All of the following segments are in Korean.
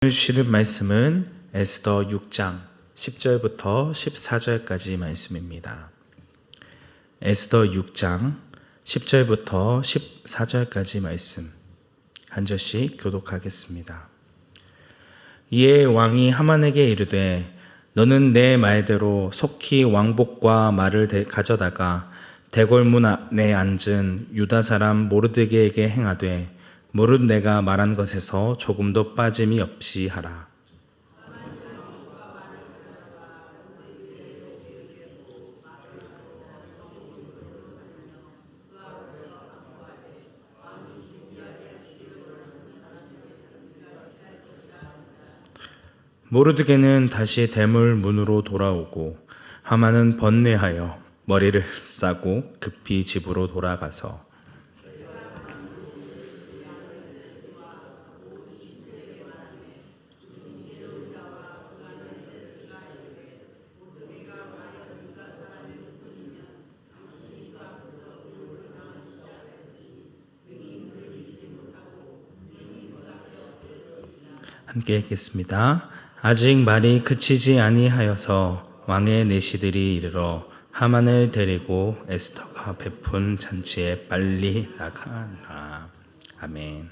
주시는 말씀은 에스더 6장 10절부터 14절까지 말씀입니다. 에스더 6장 10절부터 14절까지 말씀 한 절씩 교독하겠습니다. 이에 왕이 하만에게 이르되 너는 내 말대로 속히 왕복과 말을 가져다가 대궐문 안에 앉은 유다 사람 모르드게에게 행하되 무릇 내가 말한 것에서 조금도 빠짐이 없이 하라. 모르드게는 다시 대물 문으로 돌아오고 하만은 번뇌하여 머리를 싸고 급히 집으로 돌아가서 함께 읽겠습니다. 아직 말이 그치지 아니하여서 왕의 내시들이 이르러 하만을 데리고 에스더가 베푼 잔치에 빨리 나가라. 아멘.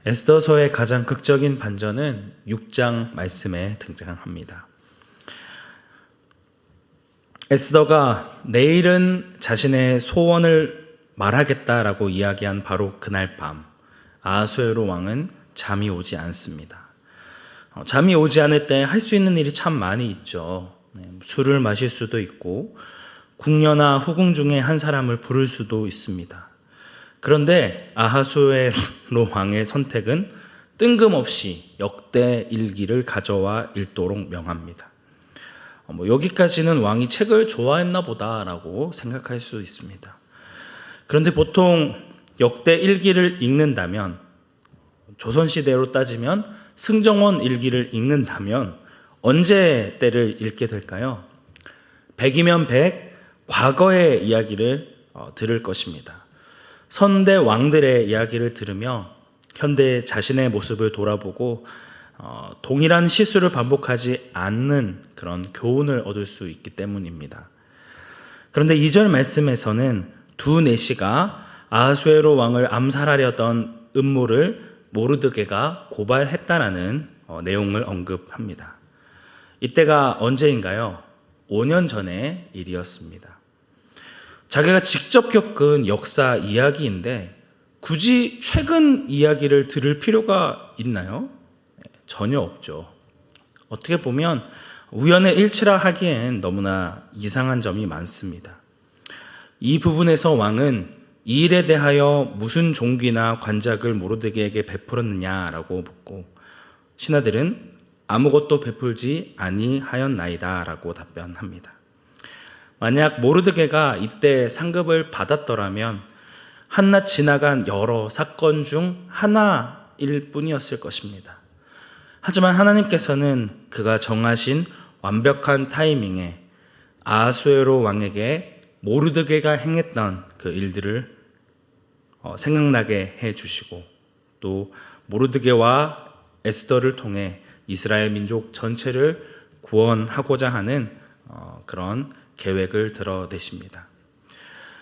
에스더서의 가장 극적인 반전은 6장 말씀에 등장합니다. 에스더가 내일은 자신의 소원을 말하겠다라고 이야기한 바로 그날 밤 아하수에로 왕은 잠이 오지 않습니다. 잠이 오지 않을 때 할 수 있는 일이 참 많이 있죠. 술을 마실 수도 있고 궁녀나 후궁 중에 한 사람을 부를 수도 있습니다. 그런데 아하수에로 왕의 선택은 뜬금없이 역대 일기를 가져와 읽도록 명합니다. 여기까지는 왕이 책을 좋아했나 보다라고 생각할 수 있습니다. 그런데 보통 역대 일기를 읽는다면, 조선시대로 따지면 승정원 일기를 읽는다면 언제 때를 읽게 될까요? 100이면 100, 과거의 이야기를 들을 것입니다. 선대 왕들의 이야기를 들으며 현대 자신의 모습을 돌아보고 동일한 실수를 반복하지 않는 그런 교훈을 얻을 수 있기 때문입니다. 그런데 2절 말씀에서는 두 내시가 아하수에로 왕을 암살하려던 음모를 모르드게가 고발했다라는 내용을 언급합니다. 이때가 언제인가요? 5년 전의 일이었습니다. 자기가 직접 겪은 역사 이야기인데 굳이 최근 이야기를 들을 필요가 있나요? 전혀 없죠. 어떻게 보면 우연의 일치라 하기엔 너무나 이상한 점이 많습니다. 이 부분에서 왕은 이 일에 대하여 무슨 종귀나 관작을 모르드게에게 베풀었느냐라고 묻고 신하들은 아무것도 베풀지 아니하였나이다 라고 답변합니다. 만약 모르드게가 이때 상급을 받았더라면 한낱 지나간 여러 사건 중 하나일 뿐이었을 것입니다. 하지만 하나님께서는 그가 정하신 완벽한 타이밍에 아하수에로 왕에게 모르드게가 행했던 그 일들을 생각나게 해주시고 또 모르드게와 에스더를 통해 이스라엘 민족 전체를 구원하고자 하는 그런 계획을 드러내십니다.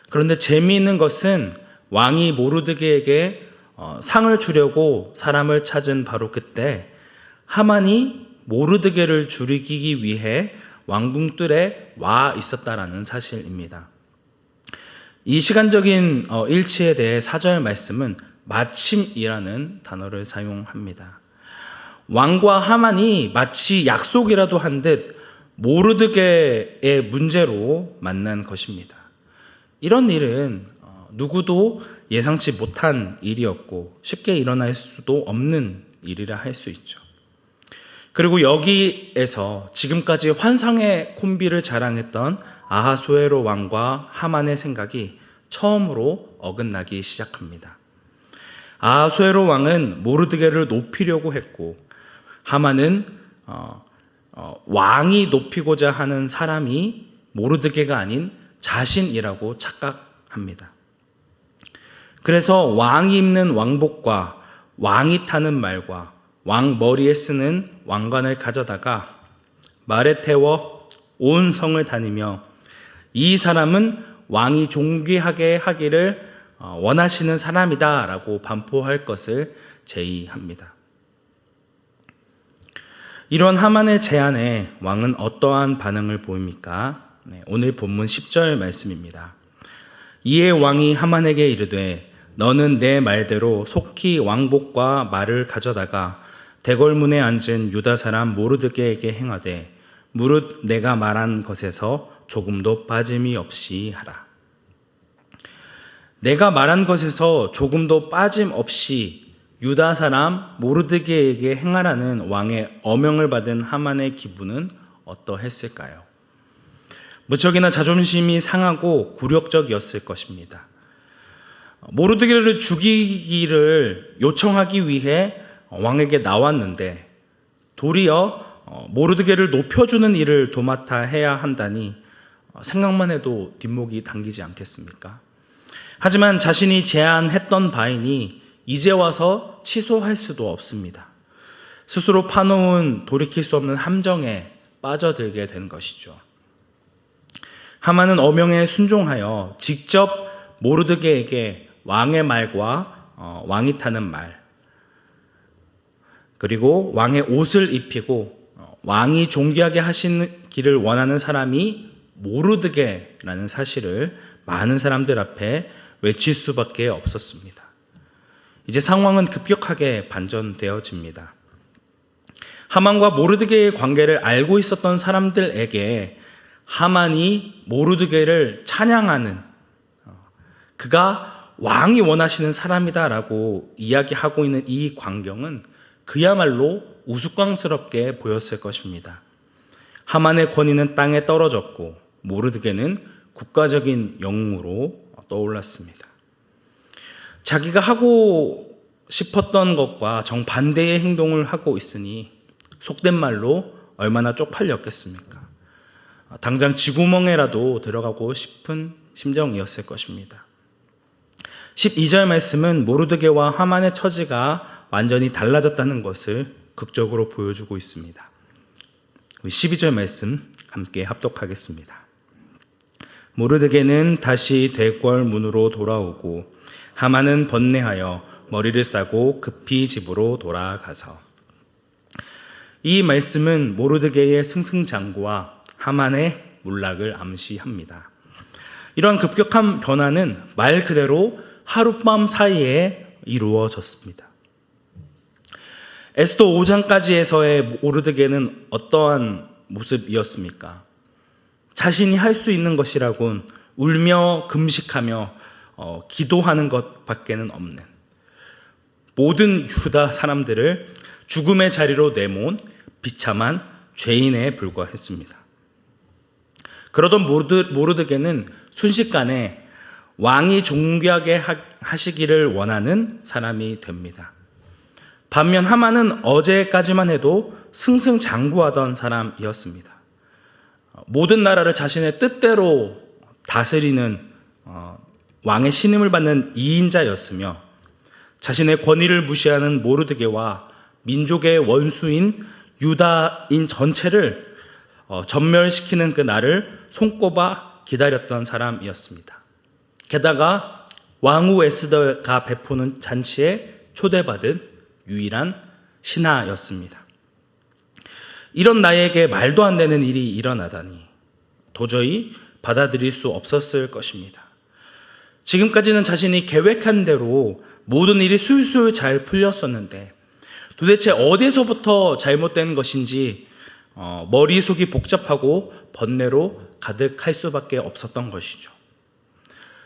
그런데 재미있는 것은 왕이 모르드게에게 상을 주려고 사람을 찾은 바로 그때 하만이 모르드게를 죽이기 위해 왕궁뜰에 와 있었다라는 사실입니다. 이 시간적인 일치에 대해 4절 말씀은 마침이라는 단어를 사용합니다. 왕과 하만이 마치 약속이라도 한 듯 모르드게의 문제로 만난 것입니다. 이런 일은 누구도 예상치 못한 일이었고 쉽게 일어날 수도 없는 일이라 할 수 있죠. 그리고 여기에서 지금까지 환상의 콤비를 자랑했던 아하수에로 왕과 하만의 생각이 처음으로 어긋나기 시작합니다. 아하수에로 왕은 모르드게를 높이려고 했고 하만은 왕이 높이고자 하는 사람이 모르드게가 아닌 자신이라고 착각합니다. 그래서 왕이 입는 왕복과 왕이 타는 말과 왕 머리에 쓰는 왕관을 가져다가 말에 태워 온 성을 다니며 이 사람은 왕이 존귀하게 하기를 원하시는 사람이다 라고 반포할 것을 제의합니다. 이런 하만의 제안에 왕은 어떠한 반응을 보입니까? 오늘 본문 10절 말씀입니다. 이에 왕이 하만에게 이르되 너는 내 말대로 속히 왕복과 말을 가져다가 대궐문에 앉은 유다 사람 모르드게에게 행하되 무릇 내가 말한 것에서 조금도 빠짐이 없이 하라. 내가 말한 것에서 조금도 빠짐없이 유다 사람 모르드게에게 행하라는 왕의 어명을 받은 하만의 기분은 어떠했을까요? 무척이나 자존심이 상하고 굴욕적이었을 것입니다. 모르드게를 죽이기를 요청하기 위해 왕에게 나왔는데 도리어 모르드게를 높여주는 일을 도맡아 해야 한다니 생각만 해도 뒷목이 당기지 않겠습니까? 하지만 자신이 제안했던 바이니 이제 와서 취소할 수도 없습니다. 스스로 파놓은 돌이킬 수 없는 함정에 빠져들게 된 것이죠. 하만은 어명에 순종하여 직접 모르드게에게 왕의 말과 왕이 타는 말, 그리고 왕의 옷을 입히고 왕이 존귀하게 하시기를 원하는 사람이 모르드게라는 사실을 많은 사람들 앞에 외칠 수밖에 없었습니다. 이제 상황은 급격하게 반전되어집니다. 하만과 모르드게의 관계를 알고 있었던 사람들에게 하만이 모르드게를 찬양하는, 그가 왕이 원하시는 사람이다라고 이야기하고 있는 이 광경은 그야말로 우스꽝스럽게 보였을 것입니다. 하만의 권위는 땅에 떨어졌고 모르드게는 국가적인 영웅으로 떠올랐습니다. 자기가 하고 싶었던 것과 정반대의 행동을 하고 있으니 속된 말로 얼마나 쪽팔렸겠습니까? 당장 쥐구멍에라도 들어가고 싶은 심정이었을 것입니다. 12절 말씀은 모르드게와 하만의 처지가 완전히 달라졌다는 것을 극적으로 보여주고 있습니다. 12절 말씀 함께 합독하겠습니다. 모르드게는 다시 대궐 문으로 돌아오고 하만은 번뇌하여 머리를 싸고 급히 집으로 돌아가서. 이 말씀은 모르드게의 승승장구와 하만의 몰락을 암시합니다. 이러한 급격한 변화는 말 그대로 하룻밤 사이에 이루어졌습니다. 에스더 5장까지에서의 모르드게는 어떠한 모습이었습니까? 자신이 할 수 있는 것이라곤 울며 금식하며 기도하는 것밖에는 없는, 모든 유다 사람들을 죽음의 자리로 내모은 비참한 죄인에 불과했습니다. 그러던 모르드게는 순식간에 왕이 존귀하게 하시기를 원하는 사람이 됩니다. 반면 하만은 어제까지만 해도 승승장구하던 사람이었습니다. 모든 나라를 자신의 뜻대로 다스리는 왕의 신임을 받는 이인자였으며 자신의 권위를 무시하는 모르드게와 민족의 원수인 유다인 전체를 전멸시키는 그 날을 손꼽아 기다렸던 사람이었습니다. 게다가 왕후 에스더가 베푸는 잔치에 초대받은 유일한 신하였습니다. 이런 나에게 말도 안 되는 일이 일어나다니 도저히 받아들일 수 없었을 것입니다. 지금까지는 자신이 계획한 대로 모든 일이 술술 잘 풀렸었는데 도대체 어디서부터 잘못된 것인지 머릿속이 복잡하고 번뇌로 가득할 수밖에 없었던 것이죠.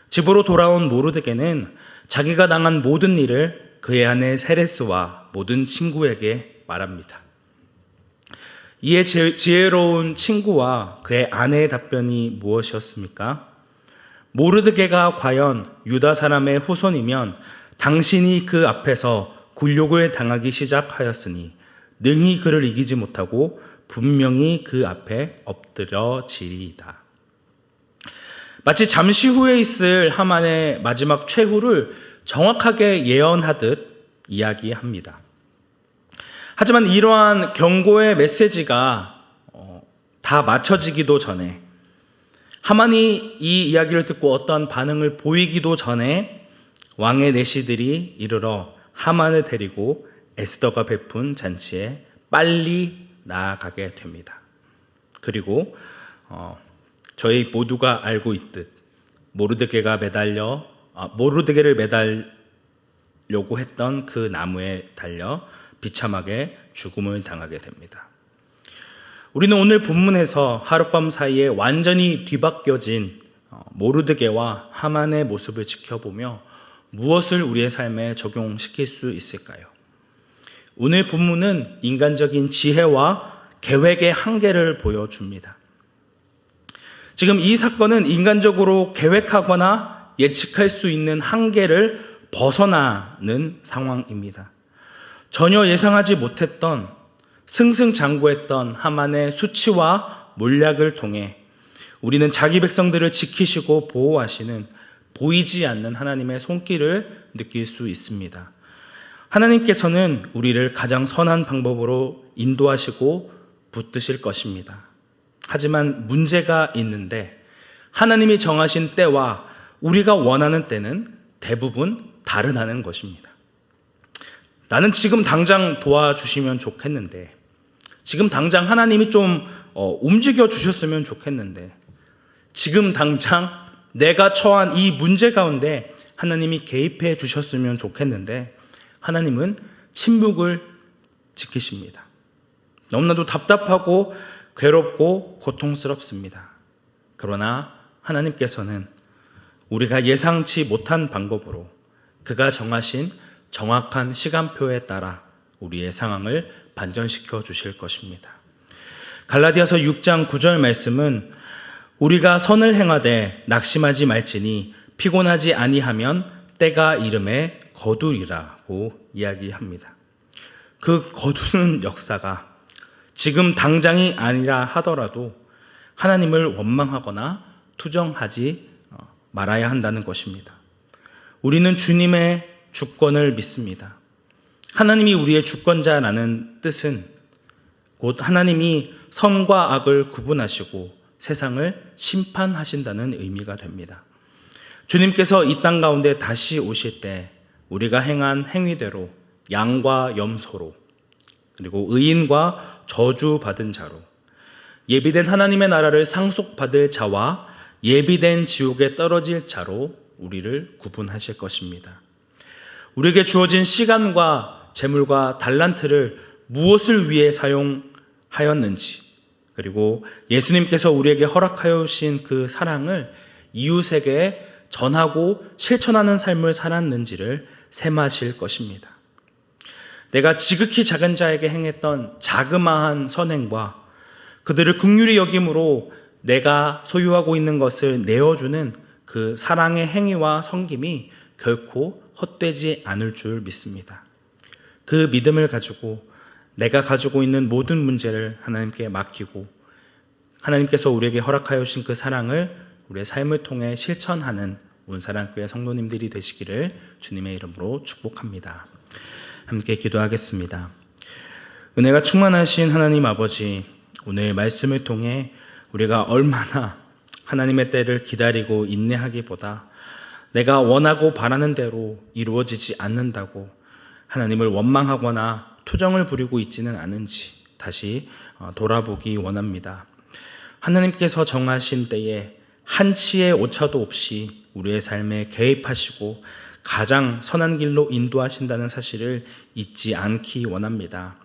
집으로 돌아온 모르드게는 자기가 당한 모든 일을 그의 아내 세레스와 모든 친구에게 말합니다. 이에 지혜로운 친구와 그의 아내의 답변이 무엇이었습니까? 모르드게가 과연 유다 사람의 후손이면 당신이 그 앞에서 굴욕을 당하기 시작하였으니 능히 그를 이기지 못하고 분명히 그 앞에 엎드려지리이다. 마치 잠시 후에 있을 하만의 마지막 최후를 정확하게 예언하듯 이야기합니다. 하지만 이러한 경고의 메시지가 다 맞춰지기도 전에, 하만이 이 이야기를 듣고 어떠한 반응을 보이기도 전에 왕의 내시들이 이르러 하만을 데리고 에스더가 베푼 잔치에 빨리 나아가게 됩니다. 그리고 저희 모두가 알고 있듯 모르드게를 매달려고 했던 그 나무에 달려 비참하게 죽음을 당하게 됩니다. 우리는 오늘 본문에서 하룻밤 사이에 완전히 뒤바뀌어진 모르드게와 하만의 모습을 지켜보며 무엇을 우리의 삶에 적용시킬 수 있을까요? 오늘 본문은 인간적인 지혜와 계획의 한계를 보여줍니다. 지금 이 사건은 인간적으로 계획하거나 예측할 수 있는 한계를 벗어나는 상황입니다. 전혀 예상하지 못했던, 승승장구했던 하만의 수치와 몰약을 통해 우리는 자기 백성들을 지키시고 보호하시는 보이지 않는 하나님의 손길을 느낄 수 있습니다. 하나님께서는 우리를 가장 선한 방법으로 인도하시고 붙드실 것입니다. 하지만 문제가 있는데, 하나님이 정하신 때와 우리가 원하는 때는 대부분 다르다는 것입니다. 나는 지금 당장 도와주시면 좋겠는데, 지금 당장 하나님이 좀 움직여 주셨으면 좋겠는데, 지금 당장 내가 처한 이 문제 가운데 하나님이 개입해 주셨으면 좋겠는데, 하나님은 침묵을 지키십니다. 너무나도 답답하고 괴롭고 고통스럽습니다. 그러나 하나님께서는 우리가 예상치 못한 방법으로 그가 정하신 정확한 시간표에 따라 우리의 상황을 반전시켜 주실 것입니다. 갈라디아서 6장 9절 말씀은 우리가 선을 행하되 낙심하지 말지니 피곤하지 아니하면 때가 이름에 거두리라고 이야기합니다. 그 거두는 역사가 지금 당장이 아니라 하더라도 하나님을 원망하거나 투정하지 말아야 한다는 것입니다. 우리는 주님의 주권을 믿습니다. 하나님이 우리의 주권자라는 뜻은 곧 하나님이 선과 악을 구분하시고 세상을 심판하신다는 의미가 됩니다. 주님께서 이 땅 가운데 다시 오실 때 우리가 행한 행위대로 양과 염소로, 그리고 의인과 저주받은 자로, 예비된 하나님의 나라를 상속받을 자와 예비된 지옥에 떨어질 자로 우리를 구분하실 것입니다. 우리에게 주어진 시간과 재물과 달란트를 무엇을 위해 사용하였는지, 그리고 예수님께서 우리에게 허락하여 주신 그 사랑을 이웃에게 전하고 실천하는 삶을 살았는지를 셈하실 것입니다. 내가 지극히 작은 자에게 행했던 자그마한 선행과 그들을 긍휼히 여김으로 내가 소유하고 있는 것을 내어주는 그 사랑의 행위와 섬김이 결코 헛되지 않을 줄 믿습니다. 그 믿음을 가지고 내가 가지고 있는 모든 문제를 하나님께 맡기고 하나님께서 우리에게 허락하여 주신 그 사랑을 우리의 삶을 통해 실천하는 온사랑교회 성도님들이 되시기를 주님의 이름으로 축복합니다. 함께 기도하겠습니다. 은혜가 충만하신 하나님 아버지, 오늘 말씀을 통해 우리가 얼마나 하나님의 때를 기다리고 인내하기보다 내가 원하고 바라는 대로 이루어지지 않는다고 하나님을 원망하거나 투정을 부리고 있지는 않은지 다시 돌아보기 원합니다. 하나님께서 정하신 때에 한치의 오차도 없이 우리의 삶에 개입하시고 가장 선한 길로 인도하신다는 사실을 잊지 않기 원합니다.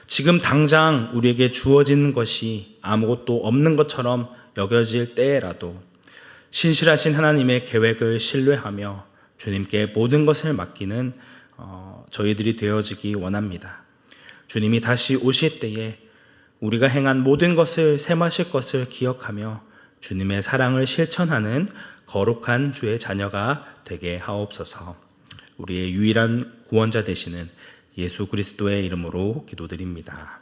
지금 당장 우리에게 주어진 것이 아무것도 없는 것처럼 여겨질 때라도 신실하신 하나님의 계획을 신뢰하며 주님께 모든 것을 맡기는 저희들이 되어지기 원합니다. 주님이 다시 오실 때에 우리가 행한 모든 것을 셈하실 것을 기억하며 주님의 사랑을 실천하는 거룩한 주의 자녀가 되게 하옵소서. 우리의 유일한 구원자 되시는 예수 그리스도의 이름으로 기도드립니다.